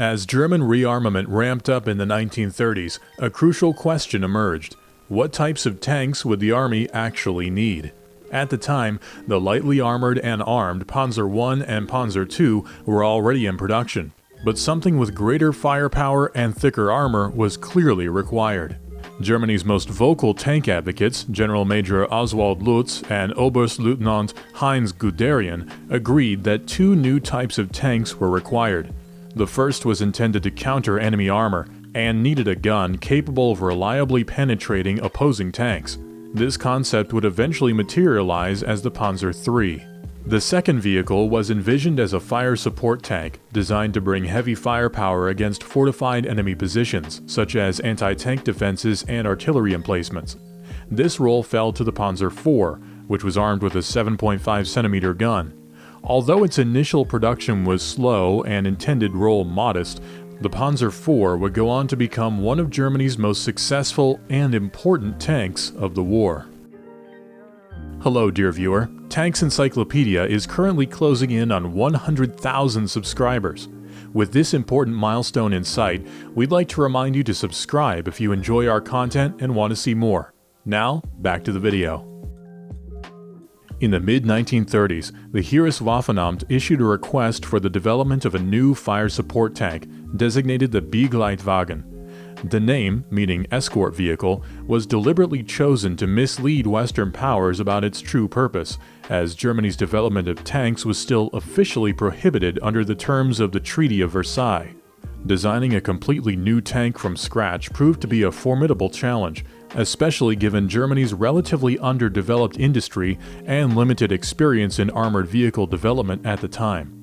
As German rearmament ramped up in the 1930s, a crucial question emerged. What types of tanks would the army actually need? At the time, the lightly armored and armed Panzer I and Panzer II were already in production, but something with greater firepower and thicker armor was clearly required. Germany's most vocal tank advocates, General Major Oswald Lutz and Oberstleutnant Heinz Guderian, agreed that two new types of tanks were required. The first was intended to counter enemy armor and needed a gun capable of reliably penetrating opposing tanks. This concept would eventually materialize as the Panzer III. The second vehicle was envisioned as a fire support tank designed to bring heavy firepower against fortified enemy positions, such as anti-tank defenses and artillery emplacements. This role fell to the Panzer IV, which was armed with a 7.5 cm gun. Although its initial production was slow and intended role modest, the Panzer IV would go on to become one of Germany's most successful and important tanks of the war. Hello, dear viewer. Tanks Encyclopedia is currently closing in on 100,000 subscribers. With this important milestone in sight, we'd like to remind you to subscribe if you enjoy our content and want to see more. Now, back to the video. In the mid-1930s, the Heereswaffenamt issued a request for the development of a new fire support tank, designated the Begleitwagen. The name, meaning escort vehicle, was deliberately chosen to mislead Western powers about its true purpose, as Germany's development of tanks was still officially prohibited under the terms of the Treaty of Versailles. Designing a completely new tank from scratch proved to be a formidable challenge, especially given Germany's relatively underdeveloped industry and limited experience in armored vehicle development at the time.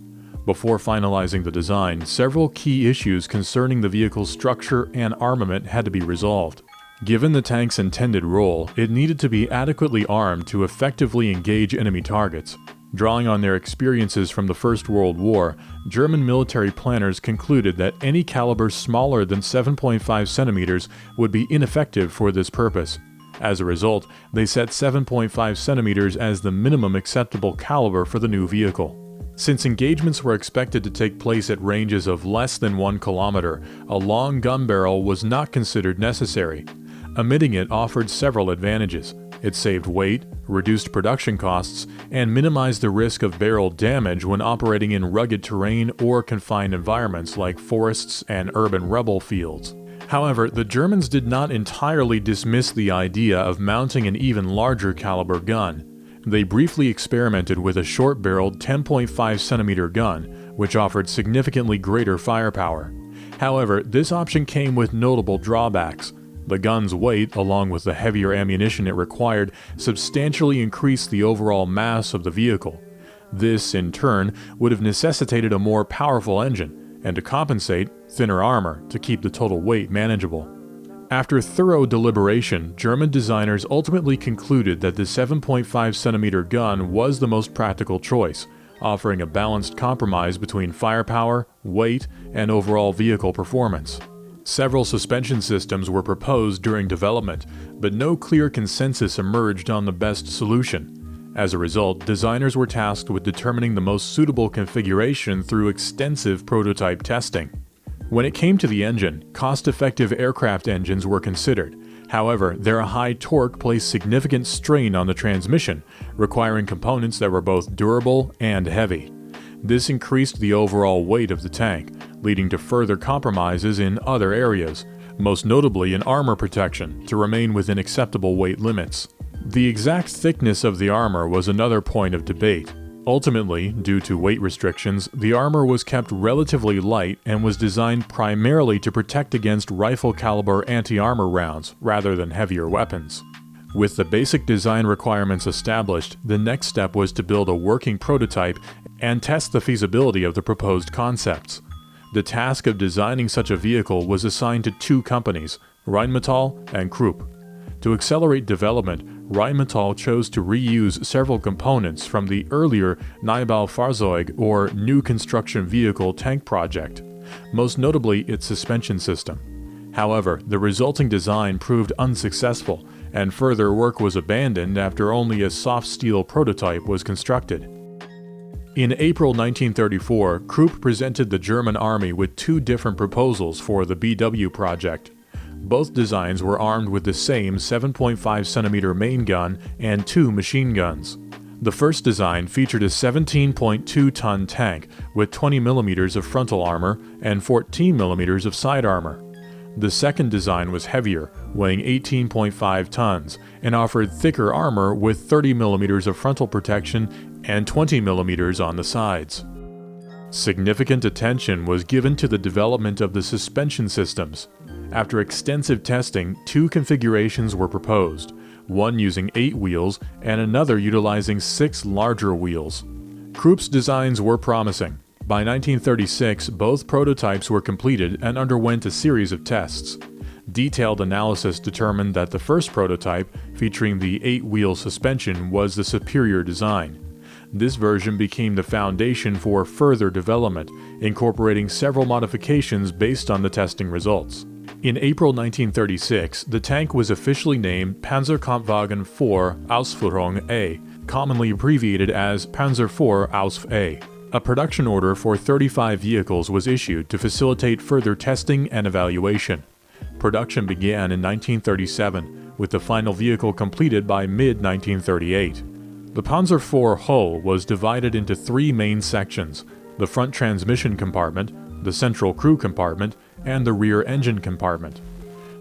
Before finalizing the design, several key issues concerning the vehicle's structure and armament had to be resolved. Given the tank's intended role, it needed to be adequately armed to effectively engage enemy targets. Drawing on their experiences from the First World War, German military planners concluded that any caliber smaller than 7.5 cm would be ineffective for this purpose. As a result, they set 7.5 cm as the minimum acceptable caliber for the new vehicle. Since engagements were expected to take place at ranges of less than 1 kilometer, a long gun barrel was not considered necessary. Omitting it offered several advantages. It saved weight, reduced production costs, and minimized the risk of barrel damage when operating in rugged terrain or confined environments like forests and urban rubble fields. However, the Germans did not entirely dismiss the idea of mounting an even larger caliber gun. They briefly experimented with a short-barreled 10.5 cm gun, which offered significantly greater firepower. However, this option came with notable drawbacks. The gun's weight, along with the heavier ammunition it required, substantially increased the overall mass of the vehicle. This, in turn, would have necessitated a more powerful engine, and to compensate, thinner armor to keep the total weight manageable. After thorough deliberation, German designers ultimately concluded that the 7.5 cm gun was the most practical choice, offering a balanced compromise between firepower, weight, and overall vehicle performance. Several suspension systems were proposed during development, but no clear consensus emerged on the best solution. As a result, designers were tasked with determining the most suitable configuration through extensive prototype testing. When it came to the engine, cost-effective aircraft engines were considered. However, their high torque placed significant strain on the transmission, requiring components that were both durable and heavy. This increased the overall weight of the tank, leading to further compromises in other areas, most notably in armor protection, to remain within acceptable weight limits. The exact thickness of the armor was another point of debate. Ultimately, due to weight restrictions, the armor was kept relatively light and was designed primarily to protect against rifle-caliber anti-armor rounds rather than heavier weapons. With the basic design requirements established, the next step was to build a working prototype and test the feasibility of the proposed concepts. The task of designing such a vehicle was assigned to two companies, Rheinmetall and Krupp. To accelerate development, Rheinmetall chose to reuse several components from the earlier Neubaufahrzeug or New Construction Vehicle tank project, most notably its suspension system. However, the resulting design proved unsuccessful, and further work was abandoned after only a soft steel prototype was constructed. In April 1934, Krupp presented the German army with two different proposals for the BW project. Both designs were armed with the same 7.5 cm main gun and two machine guns. The first design featured a 17.2-ton tank with 20 mm of frontal armor and 14 mm of side armor. The second design was heavier, weighing 18.5 tons, and offered thicker armor with 30 mm of frontal protection and 20 mm on the sides. Significant attention was given to the development of the suspension systems. After extensive testing, two configurations were proposed, one using 8 wheels and another utilizing 6 larger wheels. Krupp's designs were promising. By 1936, both prototypes were completed and underwent a series of tests. Detailed analysis determined that the first prototype, featuring the 8-wheel suspension, was the superior design. This version became the foundation for further development, incorporating several modifications based on the testing results. In April 1936, the tank was officially named Panzerkampfwagen 4 Ausführung A, commonly abbreviated as Panzer 4 Ausf A. A production order for 35 vehicles was issued to facilitate further testing and evaluation. Production began in 1937, with the final vehicle completed by mid-1938. The Panzer IV hull was divided into 3 main sections: the front transmission compartment, the central crew compartment, and the rear engine compartment.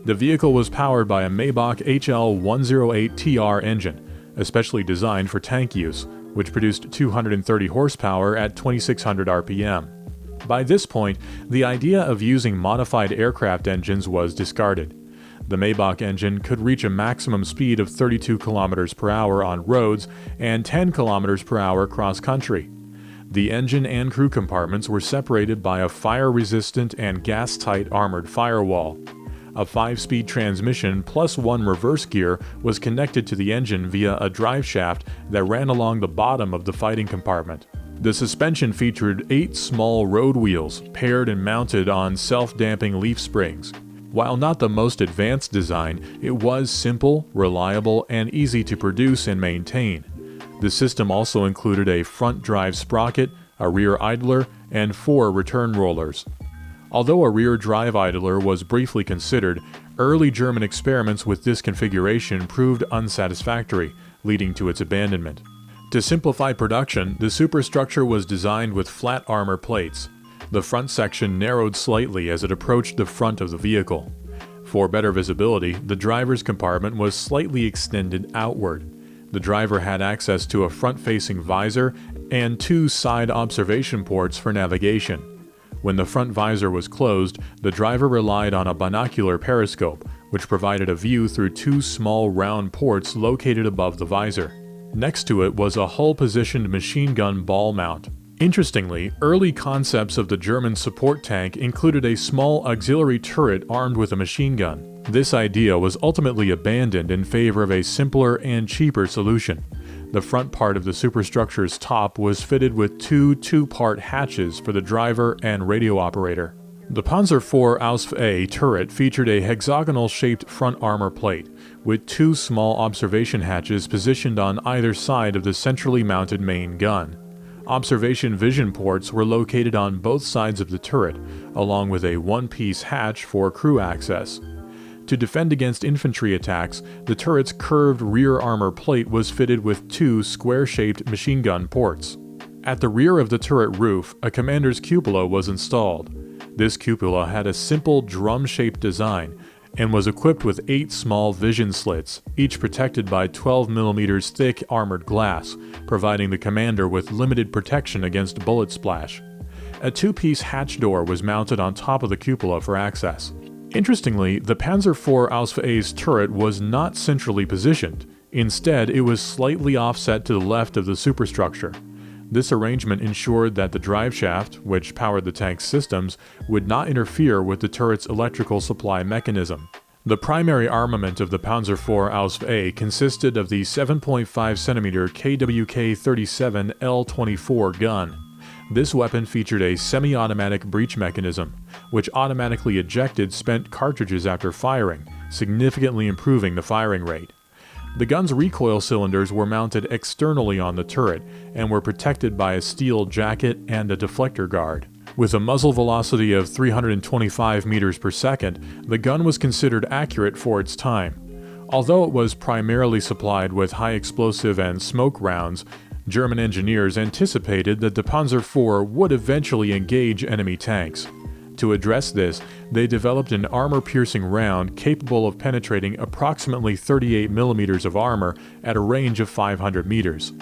The vehicle was powered by a Maybach HL108TR engine, especially designed for tank use, which produced 230 horsepower at 2600 RPM. By this point, the idea of using modified aircraft engines was discarded. The Maybach engine could reach a maximum speed of 32 km per hour on roads and 10 km per hour cross-country. The engine and crew compartments were separated by a fire-resistant and gas-tight armored firewall. A 5-speed transmission plus 1 reverse gear was connected to the engine via a drive shaft that ran along the bottom of the fighting compartment. The suspension featured 8 small road wheels paired and mounted on self-damping leaf springs. While not the most advanced design, it was simple, reliable, and easy to produce and maintain. The system also included a front drive sprocket, a rear idler, and 4 return rollers. Although a rear drive idler was briefly considered, early German experiments with this configuration proved unsatisfactory, leading to its abandonment. To simplify production, the superstructure was designed with flat armor plates. The front section narrowed slightly as it approached the front of the vehicle. For better visibility, the driver's compartment was slightly extended outward. The driver had access to a front-facing visor and 2 side observation ports for navigation. When the front visor was closed, the driver relied on a binocular periscope, which provided a view through 2 small round ports located above the visor. Next to it was a hull-positioned machine gun ball mount. Interestingly, early concepts of the German support tank included a small auxiliary turret armed with a machine gun. This idea was ultimately abandoned in favor of a simpler and cheaper solution. The front part of the superstructure's top was fitted with 2 two-part hatches for the driver and radio operator. The Panzer IV Ausf A turret featured a hexagonal-shaped front armor plate, with 2 small observation hatches positioned on either side of the centrally mounted main gun. Observation vision ports were located on both sides of the turret, along with a one-piece hatch for crew access. To defend against infantry attacks, the turret's curved rear armor plate was fitted with 2 square-shaped machine gun ports. At the rear of the turret roof, a commander's cupola was installed. This cupola had a simple drum-shaped design and was equipped with 8 small vision slits, each protected by 12 mm thick armored glass, providing the commander with limited protection against bullet splash. A 2-piece hatch door was mounted on top of the cupola for access. Interestingly, the Panzer IV Ausf A's turret was not centrally positioned. Instead, it was slightly offset to the left of the superstructure. This arrangement ensured that the drive shaft, which powered the tank's systems, would not interfere with the turret's electrical supply mechanism. The primary armament of the Panzer IV Ausf A consisted of the 7.5 cm KWK-37 L24 gun. This weapon featured a semi-automatic breech mechanism, which automatically ejected spent cartridges after firing, significantly improving the firing rate. The gun's recoil cylinders were mounted externally on the turret and were protected by a steel jacket and a deflector guard. With a muzzle velocity of 325 meters per second, the gun was considered accurate for its time. Although it was primarily supplied with high explosive and smoke rounds, German engineers anticipated that the Panzer IV would eventually engage enemy tanks. To address this, they developed an armor-piercing round capable of penetrating approximately 38 millimeters of armor at a range of 500 meters.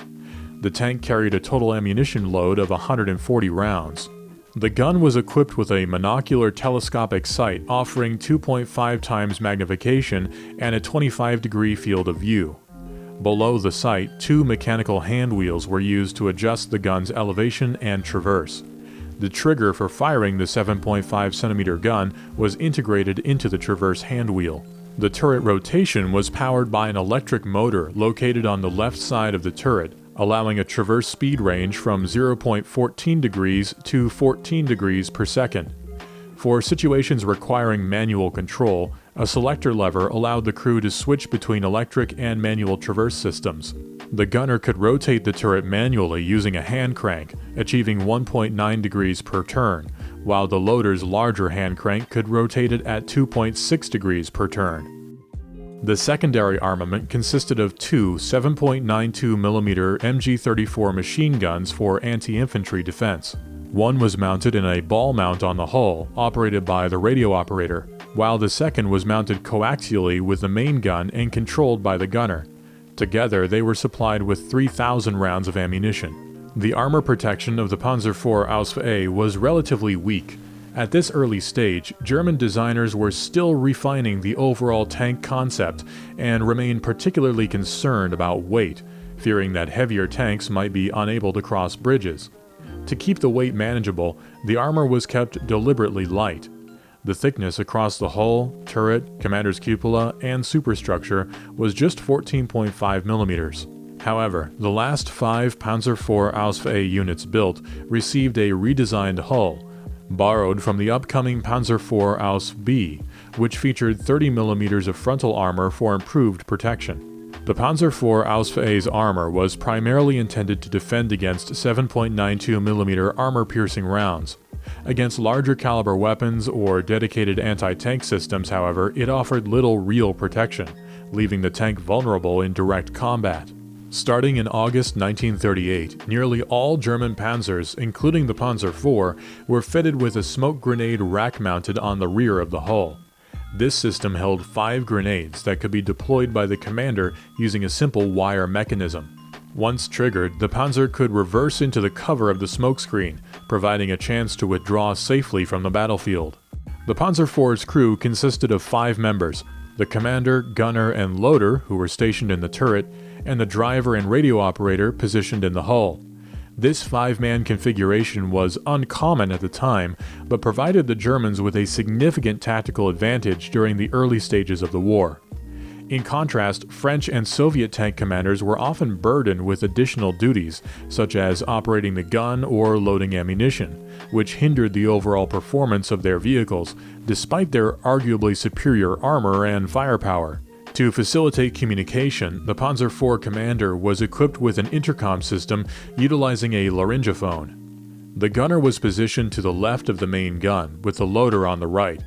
The tank carried a total ammunition load of 140 rounds. The gun was equipped with a monocular telescopic sight offering 2.5 times magnification and a 25-degree field of view. Below the sight, 2 mechanical hand wheels were used to adjust the gun's elevation and traverse. The trigger for firing the 7.5 centimeter gun was integrated into the traverse hand wheel. The turret rotation was powered by an electric motor located on the left side of the turret, allowing a traverse speed range from 0.14 degrees to 14 degrees per second. For situations requiring manual control, a selector lever allowed the crew to switch between electric and manual traverse systems. The gunner could rotate the turret manually using a hand crank, achieving 1.9 degrees per turn, while the loader's larger hand crank could rotate it at 2.6 degrees per turn. The secondary armament consisted of 2 7.92mm MG-34 machine guns for anti-infantry defense. One was mounted in a ball mount on the hull, operated by the radio operator, while the second was mounted coaxially with the main gun and controlled by the gunner. Together, they were supplied with 3,000 rounds of ammunition. The armor protection of the Panzer IV Ausf. Was relatively weak. At this early stage, German designers were still refining the overall tank concept and remained particularly concerned about weight, fearing that heavier tanks might be unable to cross bridges. To keep the weight manageable, the armor was kept deliberately light. The thickness across the hull, turret, commander's cupola, and superstructure was just 14.5 millimeters. However, the last 5 Panzer IV Ausf. Units built received a redesigned hull, borrowed from the upcoming Panzer IV Ausf. Which featured 30 millimeters of frontal armor for improved protection. The Panzer IV Ausf.'s armor was primarily intended to defend against 7.92mm armor-piercing rounds. Against larger caliber weapons or dedicated anti-tank systems, however, it offered little real protection, leaving the tank vulnerable in direct combat. Starting in August 1938, nearly all German panzers, including the Panzer IV, were fitted with a smoke grenade rack mounted on the rear of the hull. This system held 5 grenades that could be deployed by the commander using a simple wire mechanism. Once triggered, the Panzer could reverse into the cover of the smokescreen, providing a chance to withdraw safely from the battlefield. The Panzer IV's crew consisted of 5 members: the commander, gunner, and loader, who were stationed in the turret, and the driver and radio operator positioned in the hull. This 5-man configuration was uncommon at the time, but provided the Germans with a significant tactical advantage during the early stages of the war. In contrast, French and Soviet tank commanders were often burdened with additional duties, such as operating the gun or loading ammunition, which hindered the overall performance of their vehicles, despite their arguably superior armor and firepower. To facilitate communication, the Panzer IV commander was equipped with an intercom system utilizing a laryngophone. The gunner was positioned to the left of the main gun, with the loader on the right.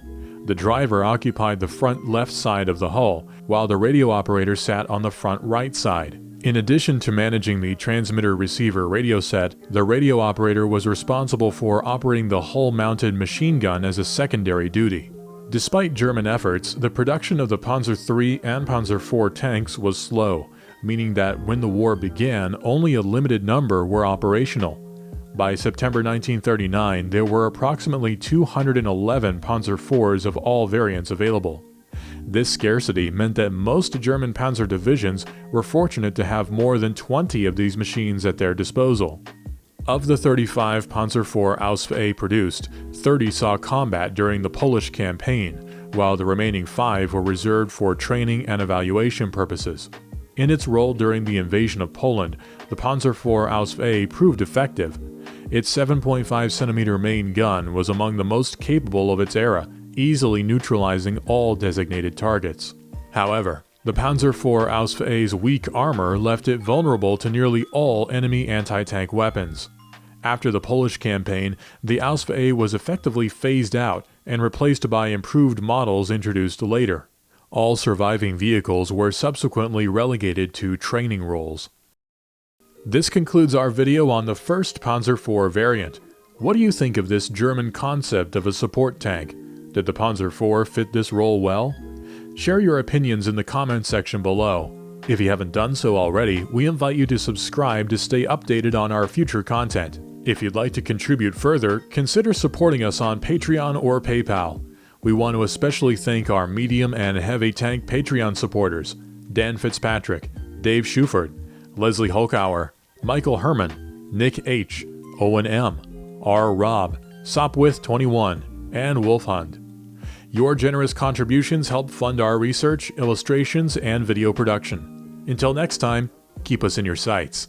The driver occupied the front left side of the hull, while the radio operator sat on the front right side. In addition to managing the transmitter-receiver radio set, the radio operator was responsible for operating the hull-mounted machine gun as a secondary duty. Despite German efforts, the production of the Panzer III and Panzer IV tanks was slow, meaning that when the war began, only a limited number were operational. By September 1939, there were approximately 211 Panzer IVs of all variants available. This scarcity meant that most German panzer divisions were fortunate to have more than 20 of these machines at their disposal. Of the 35 Panzer IV Ausf. Produced, 30 saw combat during the Polish campaign, while the remaining 5 were reserved for training and evaluation purposes. In its role during the invasion of Poland, the Panzer IV Ausf. Proved effective. Its 7.5cm main gun was among the most capable of its era, easily neutralizing all designated targets. However, The Panzer IV Ausf.A's weak armor left it vulnerable to nearly all enemy anti-tank weapons. After the Polish campaign, the Ausf.A was effectively phased out and replaced by improved models introduced later. All surviving vehicles were subsequently relegated to training roles. This concludes our video on the first Panzer IV variant. What do you think of this German concept of a support tank? Did the Panzer IV fit this role well? Share your opinions in the comment section below. If you haven't done so already, we invite you to subscribe to stay updated on our future content. If you'd like to contribute further, consider supporting us on Patreon or PayPal. We want to especially thank our medium and heavy tank Patreon supporters: Dan Fitzpatrick, Dave Schuford, Leslie Holkauer, Michael Herman, Nick H., Owen M., R. Rob, Sopwith21, and Wolfhund. Your generous contributions help fund our research, illustrations, and video production. Until next time, keep us in your sights.